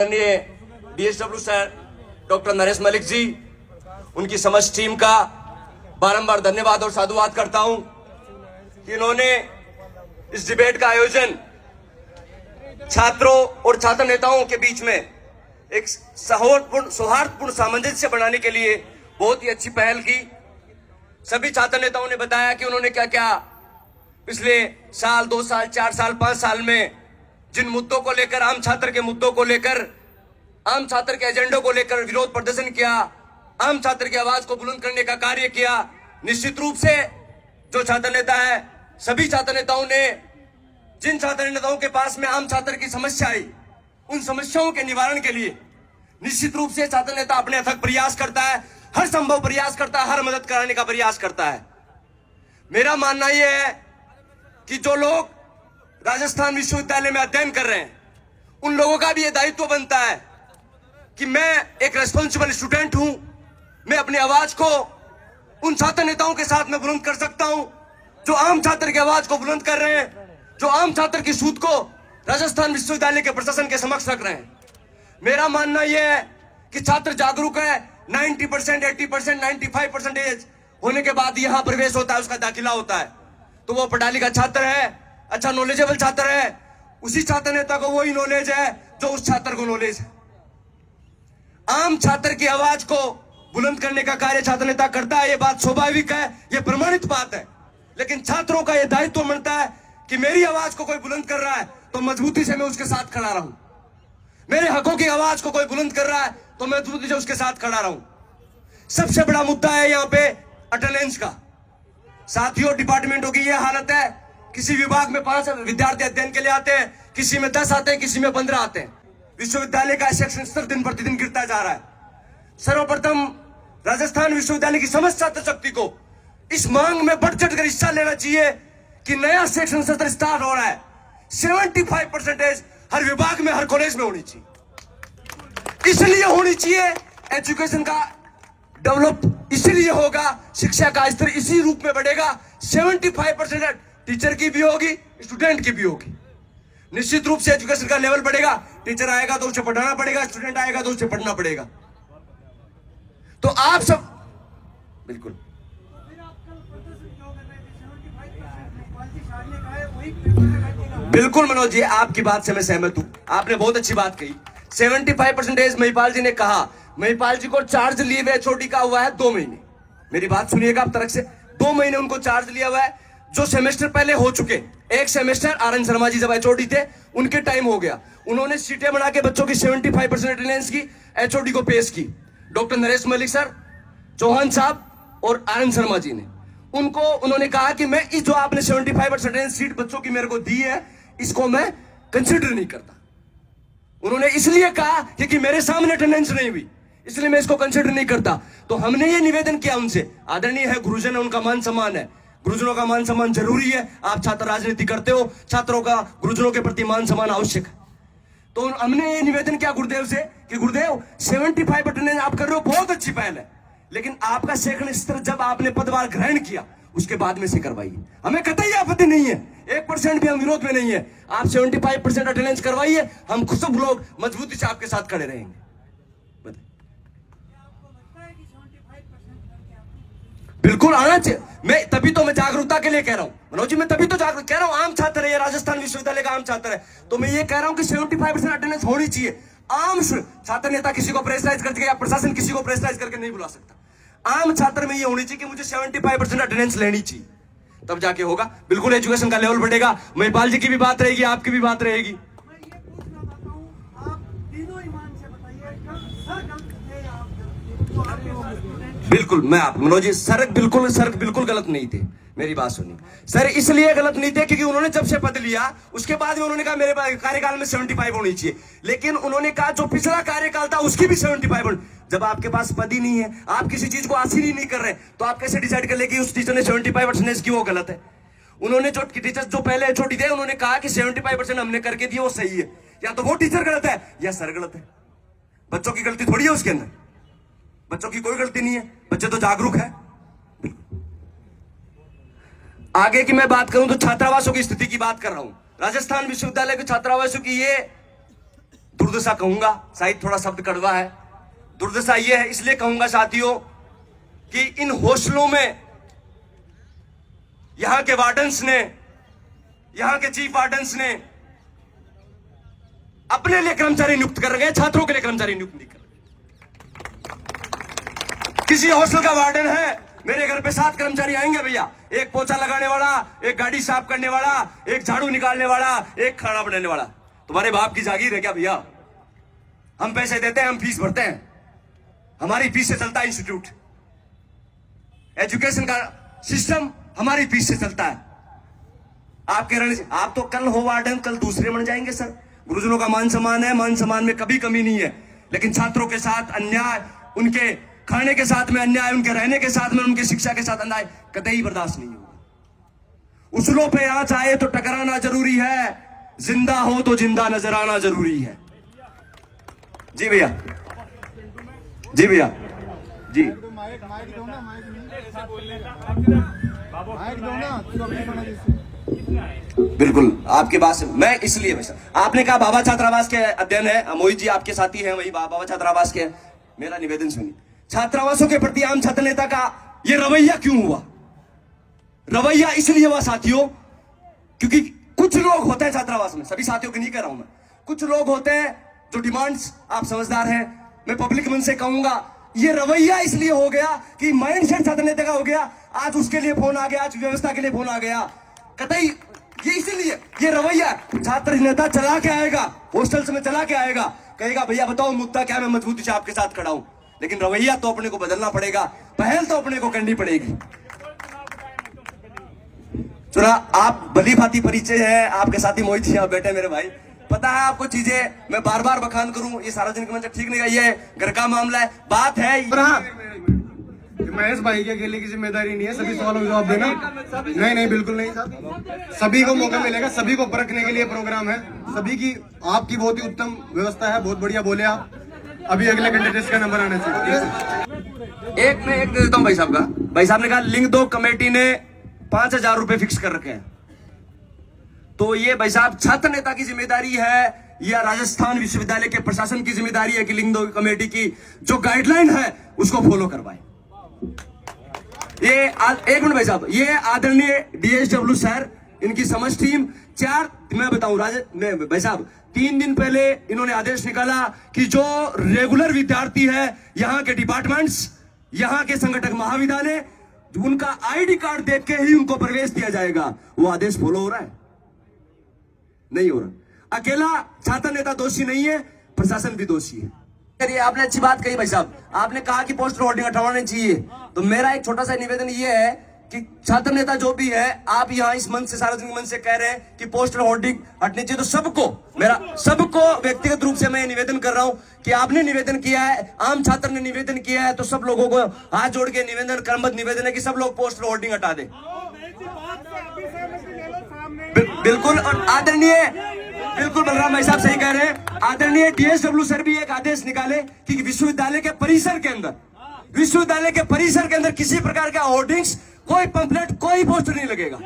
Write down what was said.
DSW sir doctor Naresh Malik ji, उनकी समस्त team का बारंबार धन्यवाद और साधुवाद करता हूं कि इन्होंने इस डिबेट का आयोजन छात्रों और छात्र नेताओं के बीच में एक सौहार्दपूर्ण सामंजस्य बनाने के लिए बहुत ही अच्छी पहल की। सभी छात्र नेताओं ने बताया कि उन्होंने क्या क्या पिछले साल, 2 साल, 4 साल, 5 साल में जिन मुद्दों को लेकर, आम छात्र के मुद्दों को लेकर, आम छात्र के एजेंडों को लेकर विरोध प्रदर्शन किया, आम छात्र की आवाज को बुलंद करने का कार्य किया। निश्चित रूप से जो छात्र नेता है, सभी छात्र नेताओं ने जिन छात्र नेताओं के पास में आम छात्र की समस्या आई, उन समस्याओं के निवारण के लिए निश्चित रूप से छात्र नेता अपने अथक प्रयास करता है, हर संभव प्रयास करता है, हर मदद कराने का प्रयास करता है। मेरा मानना यह है कि जो लोग राजस्थान विश्वविद्यालय में अध्ययन कर रहे हैं, उन लोगों का भी यह दायित्व बनता है कि मैं एक रेस्पॉन्सिबल स्टूडेंट हूं, मैं अपनी आवाज को उन छात्र नेताओं के साथ में बुलंद कर सकता हूं जो आम छात्र की आवाज को बुलंद कर रहे हैं, जो आम छात्र की सूद को राजस्थान विश्वविद्यालय के प्रशासन के समक्ष रख रहे हैं। मेरा मानना यह है कि छात्र जागरूक है। 90%, 80%, 95% होने के बाद यहां प्रवेश होता है, उसका दाखिला होता है, तो वो पढ़ा लिखा छात्र है, अच्छा नॉलेजेबल छात्र है। उसी छात्र नेता को वही नॉलेज है जो उस छात्र को नॉलेज है। आम छात्र की आवाज को बुलंद करने का कार्य छात्र नेता करता है, यह बात स्वाभाविक है, यह प्रमाणित बात है। लेकिन छात्रों का यह दायित्व बनता है कि मेरी आवाज को कोई बुलंद कर रहा है तो मजबूती से मैं उसके साथ खड़ा रहूं। मेरे हकों की आवाज को कोई बुलंद कर रहा है तो मैं मजबूती से उसके साथ खड़ा रहूं। सबसे बड़ा मुद्दा है यहां पे अटेंडेंस का। साथियों, डिपार्टमेंटों की यह हालत है, किसी विभाग में 5 विद्यार्थी अध्ययन के लिए आते हैं, किसी में 10 आते हैं, किसी में 15 आते हैं। विश्वविद्यालय का शिक्षण स्तर दिन प्रतिदिन गिरता जा रहा है। सर्वप्रथम राजस्थान विश्वविद्यालय की समस्त छात्र शक्ति को इस मांग में बढ़ चढ़ कर हिस्सा लेना चाहिए कि नया शिक्षण सत्र स्टार्ट हो रहा है। 75% हर विभाग में, हर कॉलेज में होनी चाहिए। इसलिए होनी चाहिए, एजुकेशन का डेवलप इसलिए होगा, शिक्षा का स्तर इसी रूप में बढ़ेगा। 75% टीचर की भी होगी, स्टूडेंट की भी होगी। निश्चित रूप से एजुकेशन का लेवल बढ़ेगा। टीचर आएगा तो उसे पढ़ाना पड़ेगा, स्टूडेंट आएगा तो उसे पढ़ना पड़ेगा। तो आप सब बिल्कुल बिल्कुल मनोज जी, आपकी बात से मैं सहमत हूं। आपने बहुत अच्छी बात कही। 75% महिपाल जी ने कहा, महिपाल जी को चार्ज लिए हुए एचओडी का हुआ है 2 महीने। मेरी बात सुनिएगा आप तरफ से, 2 महीने उनको चार्ज लिया हुआ है। जो सेमेस्टर पहले हो चुके, एक सेमेस्टर आर.एन. शर्मा जी जब एचओडी थे, उनके टाइम हो गया। उन्होंने सीटें बना के बच्चों की 75% अटेंडेंस की, एचओडी को पेश की। डॉक्टर नरेश मलिक सर, चौहान साहब और आर.एन. शर्मा जी ने उनको, उन्होंने कहा कि मैं इस जो आपने 75% अटेंडेंस सीट बच्चों की मेरे को दी है, इसको मैं कंसिडर नहीं करता। उन्होंने इसलिए कहा क्योंकि मेरे सामने अटेंडेंस नहीं हुई, इसलिए मैं इसको कंसिडर नहीं करता। तो हमने ये निवेदन किया उनसे, आदरणीय है, गुरुजन है, उनका मान सम्मान है, गुरुजनों का मान सम्मान जरूरी है। आप छात्र राजनीति करते हो, छात्रों का गुरुजनों के प्रति मान सम्मान आवश्यक है। तो हमने ये निवेदन किया गुरुदेव से कि गुरुदेव 75 अटेंडेंस आप कर रहे हो, बहुत अच्छी पहल है, लेकिन आपका शैक्षणिक स्तर जब आपने पदभार ग्रहण किया उसके बाद में से करवाइए। हमें कतई आपत्ति नहीं है, 1% भी हम विरोध में नहीं है। आप 75% अटेंडेंस करवाइए, हम सब लोग मजबूती से आपके साथ खड़े रहेंगे। बिल्कुल आना चाहिए। मैं तभी तो मैं जागरूकता के लिए कह रहा हूं मनोज जी, मैं तभी तो जागरूक कह रहा हूं। आम छात्र है, राजस्थान विश्वविद्यालय का आम छात्र है, तो मैं ये कह रहा हूं कि 75% अटेंडेंस होनी चाहिए। आम छात्र नेता किसी को प्रेशराइज करके या प्रशासन किसी को प्रेशराइज करके नहीं बुला सकता। आम छात्र में ये होनी चाहिए कि मुझे 75% अटेंडेंस लेनी चाहिए, तब जाके होगा। बिल्कुल एजुकेशन का लेवल बढ़ेगा। महिपाल जी की भी बात रहेगी, आपकी भी बात रहेगी। बिल्कुल, मैं आप मनोज जी, सर बिल्कुल गलत नहीं थे। मेरी बात सुनिए, सर इसलिए गलत नहीं थे क्योंकि उन्होंने जब से पद लिया उसके बाद में उन्होंने कहा मेरे कार्यकाल में 75 होनी चाहिए, लेकिन उन्होंने कहा जो पिछला कार्यकाल था उसकी भी 75 होनी। जब आपके पास पद ही नहीं है, आप किसी चीज को हासिल ही नहीं कर रहे, तो आप कैसे डिसाइड कर ले कि उस टीचर ने 75% की वो गलत है। उन्होंने जो टीचर जो पहले एचओडी थे, उन्होंने कहा कि 75% हमने करके दिए, वो सही है। या तो वो टीचर गलत है या सर गलत है। बच्चों की गलती थोड़ी है उसके अंदर, बच्चों की कोई गलती नहीं है, बच्चे तो जागरूक है। आगे की मैं बात करूं तो छात्रावासों की स्थिति की बात कर रहा हूं। राजस्थान विश्वविद्यालय के छात्रावासों की ये दुर्दशा कहूंगा, शायद थोड़ा शब्द कड़वा है। दुर्दशा यह है, इसलिए कहूंगा साथियों कि इन हॉस्टलों में यहां के वार्डन्स ने, यहां के चीफ वार्डन्स ने अपने लिए कर्मचारी नियुक्त कर रहे हैं, छात्रों के लिए कर्मचारी नियुक्त नहीं कर रहे। किसी हॉस्टल का वार्डन है, मेरे घर पे 7 कर्मचारी आएंगे भैया, एक पोछा लगाने वाला, एक गाड़ी साफ करने वाला, एक झाड़ू निकालने वाला, एक खाना बनाने वाला। तुम्हारे बाप की जागीर है क्या भैया? हम पैसे देते हैं, हम फीस भरते हैं, हमारी फीस से चलता है इंस्टीट्यूट, एजुकेशन का सिस्टम हमारी फीस से चलता है। आप कह रहे हैं आप तो कल हो वार्डन, कल दूसरे बन जाएंगे। सर, गुरुजनों का मान सम्मान है, मान सम्मान में कभी कमी नहीं है, लेकिन छात्रों के साथ अन्याय, उनके खाने के साथ में अन्याय, उनके रहने के साथ में, उनकी शिक्षा के साथ अन्याय कतई बर्दाश्त नहीं होगा। उसूलों पे आंच आए तो टकराना जरूरी है, जिंदा हो तो जिंदा नजर आना जरूरी है। जी भैया, जी भैया, जी बिल्कुल आपके बात से मैं इसलिए भाई साहब, आपने कहा बाबा छात्रावास के अध्ययन है, मोहित जी आपके साथी हैं, वही बाबा छात्रावास के। मेरा निवेदन सुनिए, छात्रावासों के प्रति आम छात्र नेता का यह रवैया क्यों हुआ? रवैया इसलिए हुआ साथियों क्योंकि कुछ लोग होते हैं छात्रावास में, सभी साथियों की नहीं कह रहा हूं मैं, कुछ लोग होते हैं जो डिमांड्स, आप समझदार हैं, मैं पब्लिक मन से कहूंगा, ये रवैया इसलिए हो गया कि माइंडसेट छात्र नेता का हो गया। आज उसके लिए फोन आ गया, आज व्यवस्था के लिए फोन आ गया, कतई ये इसीलिए ये रवैया। छात्र नेता चला के आएगा, हॉस्टल्स में चला के आएगा, कहेगा भैया बताओ मुद्दा क्या, मैं मजबूती से आपके साथ खड़ा हूं, लेकिन रवैया तो अपने को बदलना पड़ेगा, पहल तो अपने को करनी पड़ेगी। सुना, आप भली भांति परिचय है, आपके साथी मोहित जी बैठे मेरे भाई, पता है आपको चीजें, मैं बार बार बखान करूं, ये सार्वजनिक मंच ठीक नहीं, ये घर का मामला है, बात है। महेश भाई के अकेले की जिम्मेदारी नहीं है, सभी सवालों का जवाब देना। नहीं बिल्कुल नहीं, सभी को मौका मिलेगा, सभी को परखने के लिए प्रोग्राम है, सभी की, आपकी बहुत ही उत्तम व्यवस्था है, बहुत बढ़िया बोले आप। अभी अगले कैंडिडेट्स का नंबर आना चाहिए। एक मैं एक दे देता हूं भाई साहब का। भाई साहब ने कहा लिंग 2 कमेटी ने 5000 रुपए फिक्स कर रखे हैं, तो ये भाई साहब छात्र नेता की जिम्मेदारी है या राजस्थान विश्वविद्यालय के प्रशासन की जिम्मेदारी है कि लिंग 2 कमेटी की जो गाइडलाइन है उसको फॉलो करवाए। ये एक मिनट भाई साहब, ये आदरणीय DSW सर, इनकी समझ टीम 4, मैं बताऊं भाई साहब, 3 दिन पहले इन्होंने आदेश निकाला कि जो रेगुलर विद्यार्थी है, यहाँ के डिपार्टमेंट्स, यहाँ के संगठक महाविद्यालय, उनका ID कार्ड देख के ही उनको प्रवेश दिया जाएगा। वो आदेश फॉलो हो रहा है? नहीं हो रहा। अकेला छात्र नेता दोषी नहीं है, प्रशासन भी दोषी है। आपने अच्छी बात कही भाई साहब, आपने कहा कि पोस्टर होर्डिंग हटवाने चाहिए, तो मेरा एक छोटा सा निवेदन ये है कि छात्र नेता जो भी है, आप यहाँ इस मंच से, सार्वजनिक मंच से कह रहे हैं कि पोस्टर होर्डिंग हटनी चाहिए, तो सबको, मेरा सबको व्यक्तिगत रूप से मैं निवेदन कर रहा हूं कि आपने निवेदन किया है, आम छात्र ने निवेदन किया है, तो सब लोगों को हाथ जोड़ के निवेदन, क्रमबद्ध निवेदन है कि सब लोग पोस्टर होर्डिंग हटा दें। बिल्कुल, और आदरणीय, बिल्कुल बलराम भाई साहब सही कह रहे हैं, आदरणीय DSW सर भी एक आदेश निकाले कि विश्वविद्यालय के परिसर के अंदर, विश्वविद्यालय के परिसर के अंदर किसी प्रकार का होर्डिंग्स, कोई पंपलेट, कोई पोस्टर नहीं लगेगा।